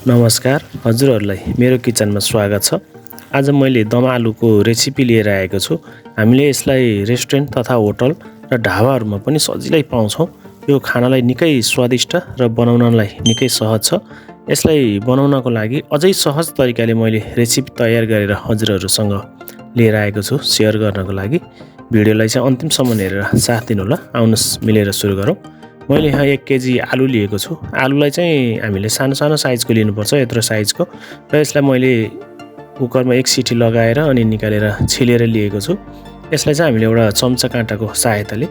नमस्कार, हजुरहरूलाई मेरो किचनमा स्वागत छ। आज मैले दम आलुको रेसिपी लिएर आएको छु। हामीले यसलाई रेस्टुरेन्ट तथा होटल र ढाबाहरूमा पनि सजिलै पाउँछौँ। यो खानालाई निकै स्वादिष्ट र बनाउनलाई निकै सहज छ। यसलाई बनाउनको लागि अझै सहज तरिकाले मैले रेसिपी तयार गरेर हजुरहरूसँग लिएर आएको छु सेयर गर्नको लागि। भिडियोलाई चाहिँ अन्तिमसम्म हेरेर साथ दिनुहोला। आउनुहोस् मिलेर सुरु गरौँ। मैले यहाँ 1 केजी आलु लिएको छु। आलुलाई चाहिँ हामीले सानो सानो साइजको लिनुपर्छ, यत्रो साइजको। र यसलाई मैले कुकरमा 1 सिटी लगाएर अनि निकालेर छिलेर लिएको छु। यसलाई चाहिँ हामीले एउटा चम्चा काँटाको सहायताले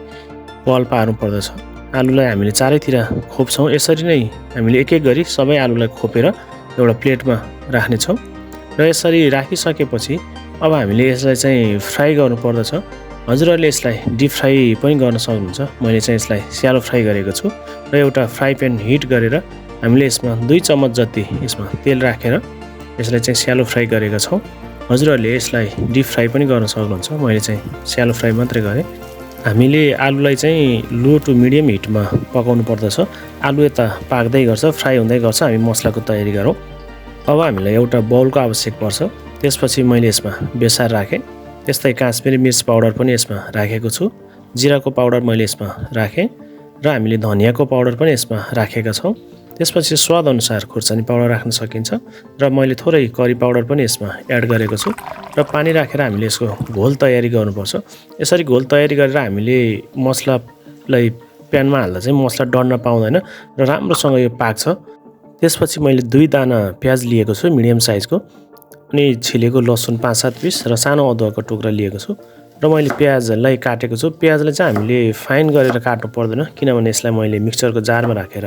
पल पार्नु पर्दछ। आलुलाई हामीले चारैतिर खोप्छौँ। यसरी नै हामीले एक एक गरी सबै आलुलाई खोपेर एउटा प्लेटमा राख्नेछौँ। र यसरी राखिसकेपछि अब हामीले यसलाई चाहिँ फ्राई गर्नु पर्दछ। हजुरहरूले यसलाई डिप फ्राई पनि गर्न सक्नुहुन्छ। मैले चाहिँ यसलाई स्यालो फ्राई गरेको छु र एउटा फ्राई प्यान हिट गरेर हामीले यसमा 2 चम्मच जति यसमा तेल राखेर यसलाई चाहिँ स्यालो फ्राई गरेका छौँ। हजुरहरूले यसलाई डिप फ्राई पनि गर्न सक्नुहुन्छ। मैले चाहिँ स्यालो फ्राई मात्रै गरेँ। हामीले आलुलाई चाहिँ लो टु मिडियम हिटमा पकाउनु पर्दछ। आलु यता पाक्दै गर्छ, फ्राई हुँदै गर्छ, हामी मसलाको तयारी गरौँ। अब हामीलाई एउटा बाउलको आवश्यक पर्छ। त्यसपछि मैले यसमा बेसार राखेँ। त्यस्तै काश्मिरी मिर्च पाउडर पनि यसमा राखेको छु। जिराको पाउडर मैले यसमा राखेँ र हामीले धनियाको पाउडर पनि यसमा राखेका छौँ। त्यसपछि स्वाद अनुसार खुर्सानी पाउडर राख्न सकिन्छ र मैले थोरै करी पाउडर पनि यसमा एड गरेको छु र पानी राखेर हामीले यसको घोल तयारी गर्नुपर्छ। यसरी घोल तयारी गरेर हामीले मसलालाई प्यानमा हाल्दा चाहिँ मसला डढ्न पाउँदैन र राम्रोसँग यो पाक्छ। त्यसपछि मैले 2 दाना प्याज लिएको छु मिडियम साइजको, अनि छिलेको लसुन 5-7 पिस र सानो अदुवाको टुक्रा लिएको छु र मैले प्याजलाई काटेको छु। प्याजलाई चाहिँ हामीले फाइन गरेर काट्नु पर्दैन, किनभने यसलाई मैले मिक्सचरको जारमा राखेर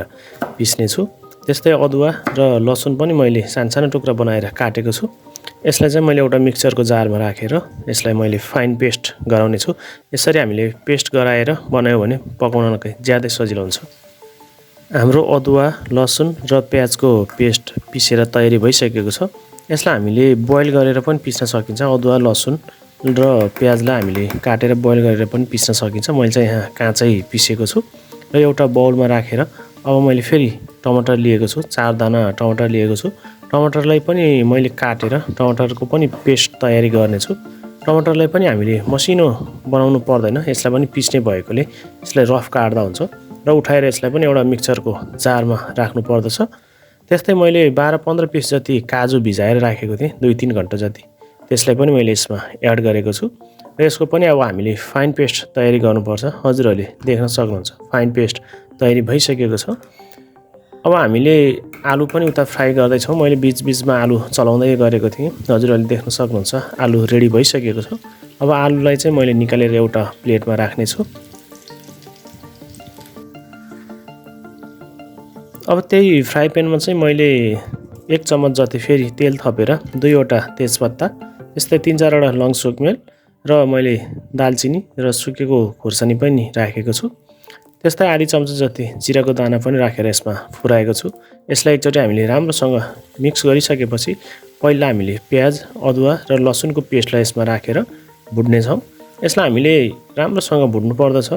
पिस्ने छु। त्यस्तै अदुवा र लसुन पनि मैले सानो सानो टुक्रा बनाएर काटेको छु। यसलाई चाहिँ मैले एउटा मिक्सचरको जारमा राखेर यसलाई मैले फाइन पेस्ट गराउने छु। यसरी हामीले पेस्ट गराएर बनायो भने पकाउनलाई ज्यादै सजिलो हुन्छ। हाम्रो अदुवा, लसुन र प्याजको पेस्ट पिसेर तयारी भइसकेको छ। यसलाई हामीले बोइल गरेर पनि पिस्न सकिन्छ। अदुवा, लसुन र प्याजलाई हामीले काटेर बोइल गरेर पनि पिस्न सकिन्छ। मैले चाहिँ यहाँ काँचै पिसेको छु र एउटा बाउलमा राखेर अब मैले फेरि टमाटर लिएको छु। 4 दाना टमाटर लिएको छु। टमाटरलाई पनि मैले काटेर टमाटरको पनि पेस्ट तयारी गर्नेछु। टमाटरलाई पनि हामीले मसिनो बनाउनु पर्दैन, यसलाई पनि पिस्ने भएकोले यसलाई रफ काट्दा हुन्छ र उठाएर यसलाई पनि एउटा मिक्सचरको जारमा राख्नु पर्दछ। त्यस्तै मैले 12-15 पिस जति काजु भिजाएर राखेको थिएँ 2-3 घन्टा जति, त्यसलाई पनि मैले यसमा एड गरेको छु र यसको पनि अब हामीले फाइन पेस्ट तयारी गर्नुपर्छ। हजुरहरूले देख्न सक्नुहुन्छ फाइन पेस्ट तयारी भइसकेको छ। अब हामीले आलु पनि उता फ्राई गर्दैछौँ। मैले बिचबिचमा आलु चलाउँदै गरेको थिएँ। हजुरहरूले देख्न सक्नुहुन्छ आलु रेडी भइसकेको छ। अब आलुलाई चाहिँ मैले निकालेर एउटा प्लेटमा राख्नेछु। अब त्यही फ्राई प्यानमा चाहिँ मैले 1 चम्मच जति फेरि तेल थपेर 2वटा तेजपत्ता, यस्तै 3-4वटा लङ सुकमेल र मैले दालचिनी र सुकेको खुर्सानी पनि राखेको छु। त्यस्तै आधी चम्चा जति जिराको दाना पनि राखेर यसमा फुराएको छु। यसलाई एकचोटि हामीले राम्रोसँग मिक्स गरिसकेपछि पहिला हामीले प्याज, अदुवा र लसुनको पेस्टलाई यसमा राखेर भुट्नेछौँ। यसलाई हामीले राम्रोसँग भुट्नु पर्दछ।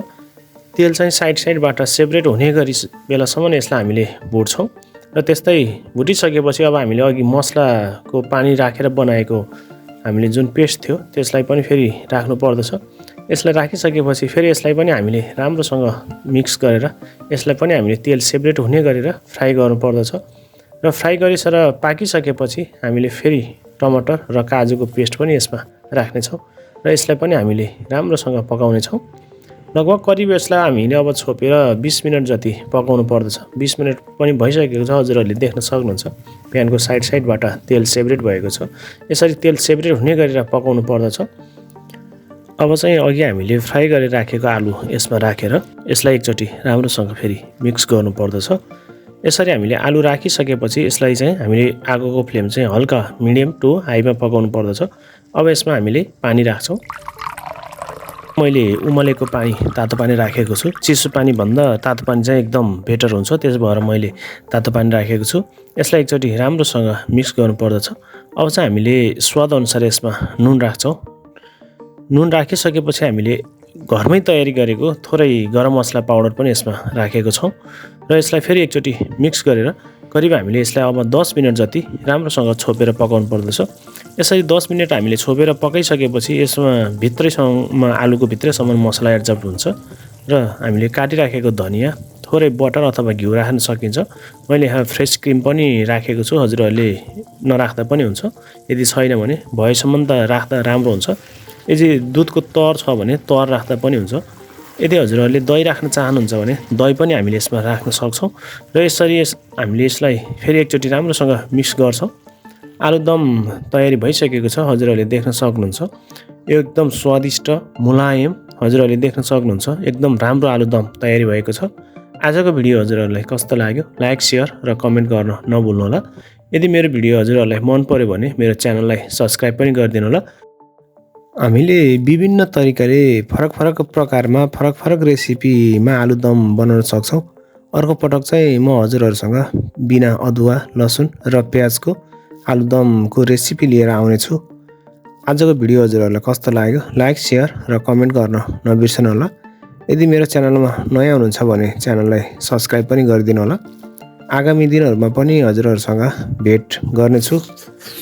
तेल चाहिँ साइडबाट सेपरेट हुने गरी बेलासम्म यसलाई हामीले भुट्छौँ र त्यस्तै भुटिसकेपछि अब हामीले अघि मसलाको पानी राखेर बनाएको हामीले जुन पेस्ट थियो त्यसलाई पनि फेरि राख्नु पर्दछ। यसलाई राखिसकेपछि फेरि यसलाई पनि हामीले राम्रोसँग मिक्स गरेर यसलाई पनि हामीले तेल सेपरेट हुने गरेर फ्राई गर्नु पर्दछ र फ्राई गरिसकेर पाकिसकेपछि हामीले फेरि टमाटर र काजुको पेस्ट पनि यसमा राख्नेछौँ र यसलाई पनि हामीले राम्रोसँग पकाउनेछौँ। लगभग करिब यसलाई हामीले अब छोपेर 20 मिनट जति पकाउनु पर्दछ। 20 मिनट पनि भइसकेको छ। हजुरहरूले देख्न सक्नुहुन्छ प्यानको साइडबाट तेल सेपरेट भएको छ। यसरी तेल सेपरेट हुने गरेर पकाउनु पर्दछ। अब चाहिँ अघि हामीले फ्राई गरेर राखेको आलु यसमा राखेर यसलाई एकचोटि राम्रोसँग फेरि मिक्स गर्नु पर्दछ। यसरी हामीले आलु राखिसकेपछि यसलाई चाहिँ हामीले आगोको फ्लेम चाहिँ हल्का मिडियम टु हाईमा पकाउनु पर्दछ। अब यसमा हामीले पानी राख्छौँ। मैले उमलेको पानी, तातो पानी राखेको छु। चिसो पानी भन्दा तातो पानी चाहिँ एकदम बेटर हुन्छ, त्यस भएर मैले तातो पानी राखेको छु। यसलाई एकचोटि राम्रोसँग मिक्स गर्नु पर्दछ। अब चाहिँ हामीले स्वाद अनुसार यसमा नुन राख्छौँ। नुन राखिसकेपछि हामीले घरमै तयारी गरेको थोरै गरम मसला पाउडर पनि यसमा राखेको छौँ र यसलाई फेरि एकचोटि मिक्स गरेर करिब हामीले यसलाई अब 10 मिनेट जति राम्रोसँग छोपेर पकाउनु पर्दछ। यसरी 10 मिनेट हामीले छोपेर पकाइसकेपछि यसमा भित्रैसम्म आलुको भित्रैसम्म मसला एड्जस्ट हुन्छ र हामीले काटिराखेको धनिया, थोरै बटर अथवा घिउ राख्न सकिन्छ। मैले यहाँ फ्रेस क्रिम पनि राखेको छु, हजुरहरूले नराख्दा पनि हुन्छ। यदि छैन भने भएसम्म त राख्दा राम्रो हुन्छ। यदि दुधको तर छ भने तर राख्दा पनि हुन्छ। यदि हजुरहरूले दही राख्न चाहनुहुन्छ भने दही पनि हामीले यसमा राख्न सक्छौँ र यसरी हामीले यसलाई फेरि एकचोटि राम्रोसँग मिक्स गर्छौँ। आलुदम तयारी भइसकेको छ, हजुरहरूले देख्न सक्नुहुन्छ। यो एकदम स्वादिष्ट मुलायम, हजुरहरूले देख्न सक्नुहुन्छ एकदम राम्रो आलुदम तयारी भएको छ। आजको भिडियो हजुरहरूलाई कस्तो लाग्यो लाइक, सेयर र कमेन्ट गर्न नभुल्नुहोला। यदि मेरो भिडियो हजुरहरूलाई मन पर्यो भने मेरो च्यानललाई सब्स्क्राइब पनि गरिदिनु होला। हामीले विभिन्न तरिकाले फरक प्रकारमा फरक रेसिपीमा आलुदम बनाउन सक्छौँ। अर्को पटक चाहिँ म हजुरहरूसँग बिना अदुवा, लसुन र प्याजको आलुदमको रेसिपी लिएर आउनेछु। आजको भिडियो हजुरहरूलाई कस्तो लाग्यो लाइक, सेयर र कमेन्ट गर्न नबिर्सनु होला। यदि मेरो च्यानलमा नयाँ हुनुहुन्छ भने च्यानललाई सब्स्क्राइब पनि गरिदिनु होला। आगामी दिनहरूमा पनि हजुरहरूसँग भेट गर्नेछु।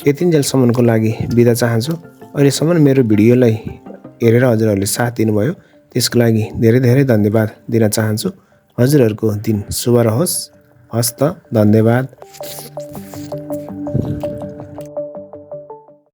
यतिन्जेलसम्मको लागि बिदा चाहन्छु। अहिलेसम्म मेरो भिडियोलाई हेरेर हजुरहरूले साथ दिनुभयो, त्यसको लागि धेरै धन्यवाद दिन चाहन्छु। हजुरहरूको दिन शुभ रहोस्। हस्त, धन्यवाद।